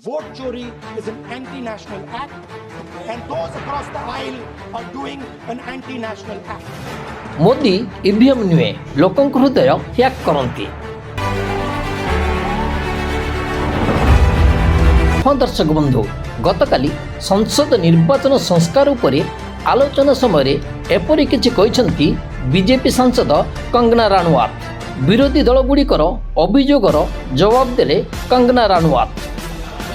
Vote chori is an anti-national act, and those across the aisle are doing an anti-national act. Modi EVM नुहे लोक हृदय hack करती। हाँ दर्शक बंधु, गतकाली संसद निर्वाचन संस्कार उपरे आलोचना समय एपरि किछि कहिसंती बीजेपी सांसद कंगना राणौत। विरोधी दल गुड़िकर अभियोगर जवाब देले कंगना राणौत।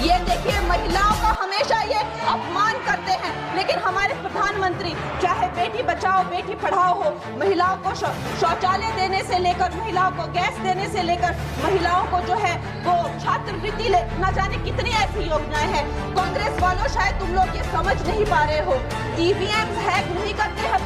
ये देखिए, महिलाओं का हमेशा ये अपमान करते हैं, लेकिन हमारे प्रधानमंत्री चाहे बेटी बचाओ बेटी पढ़ाओ हो, महिलाओं को शौचालय देने से लेकर महिलाओं को गैस देने से लेकर महिलाओं को जो है वो छात्रवृत्ति न जाने कितनी ऐसी योजनाएं हैं। कांग्रेस वालों, शायद तुम लोग ये समझ नहीं पा रहे हो, ईवीएम हैक नहीं करते हैं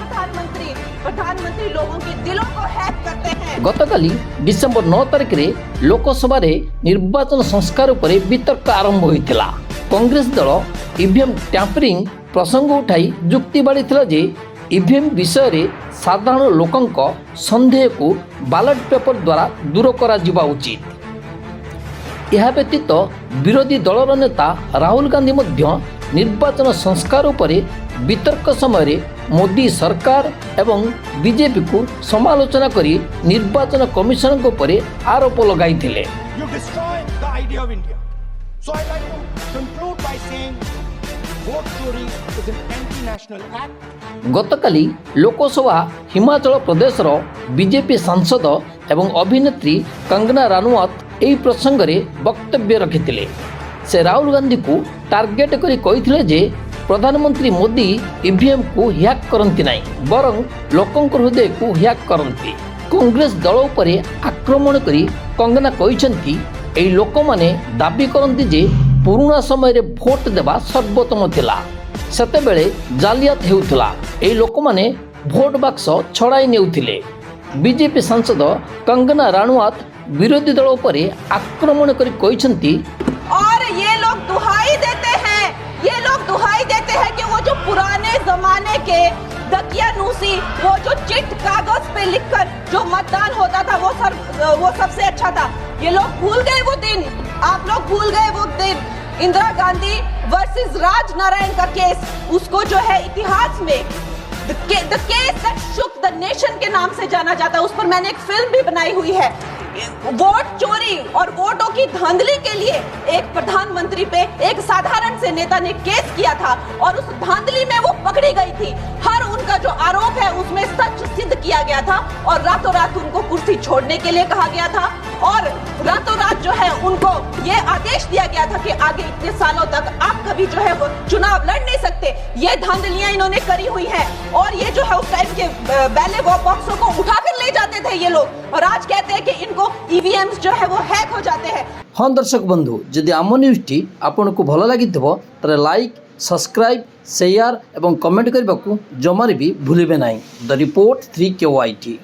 प्रधानमंत्री लोगों के दिलों को हैक करते हैं। गतकाली डिसेंबर 9 तारिख रे लोकसभा रे निर्वाचन संस्कार उपरे वितर्क आरंभ होइतिला। कांग्रेस दल ईवीएम टैंपरिंग प्रसंग उठाई जुक्ति बाड़ीथिला जे ईवीएम विषय रे साधारण लोकंक संदेह को बैलेट पेपर द्वारा दूर करा जिबा उचित। यह व्यतीत विरोधी दलर नेता राहुल गांधी मध्य निर्वाचन संस्कार उपरे वितर्क समय मोदी सरकार एवं बीजेपी को समालोचना करी निर्वाचन कमिशन उपरे आरोप लगाइथिले। You destroy the idea of India. So I'd like to conclude by saying vote chori is an anti-national act. गतकाली लोकसभा हिमाचल प्रदेशर बीजेपी सांसद एवं अभिनेत्री कंगना राणौत एही प्रसंग रे वक्तव्य रखिथिले। से राहुल गांधी को टार्गेट करी कहिथिले जे प्रधानमंत्री मोदी ईवीएम को हैक करती नहीं, बरं लोकंक हृदय को हैक करती। कांग्रेस दल उपरे आक्रमण करी कंगना कहिसंती एही लोक माने दाबी करती जे पुराना समय रे भोट देबा सर्वोत्तम थिला, सेतेबेले जालियात हेउथिला, एही लोक माने भोट बाक्स छड़ाई नेउथिले। बीजेपी सांसद कंगना राणौत विरोधी दल उपरे आक्रमण करी कहिसंती और ये लोग दुहाई देते हैं कि वो जो पुराने जमाने के दकियानूसी, वो जो चिट कागज पे लिखकर जो मतदान होता था वो सबसे अच्छा था। ये लोग भूल गए वो दिन, आप लोग भूल गए वो दिन। इंदिरा गांधी वर्सेस राज नारायण का केस, उसको जो है इतिहास में the case that shook the nation के नाम से जाना जाता है। उस पर मैंने एक फिल्म भी बनाई हुई है। वोट चोरी और वोटों की धांधली के लिए एक प्रधानमंत्री पे एक साधारण से नेता ने केस किया था और उस धांधली में वो पकड़ी गई थी। हर उनका जो आरोप है उसमें सच सिद्ध किया गया था और रातों रात उनको कुर्सी छोड़ने के लिए कहा गया था और रातों रात जो है उनको ये आदेश दिया गया था कि आगे इतने सालों तक आप कभी जो है वो चुनाव लड़ नहीं सकते। ये धांधलियां इन्होंने करी हुई है और ये जो है उस टाइप के बैलेट बॉक्सों को उठाकर ले जाते थे ये लोग, और आज कहते हैं कि इनको ईवीएम्स जो है वो हैक हो जाते हैं। हाँ दर्शक बंधु, जदि आम न्यूज टी आपन को भल लगी तारे लाइक, सब्सक्राइब, शेयर एवं कमेंट करने को जमार भी भूलिबे नहीं। The report 3KYT।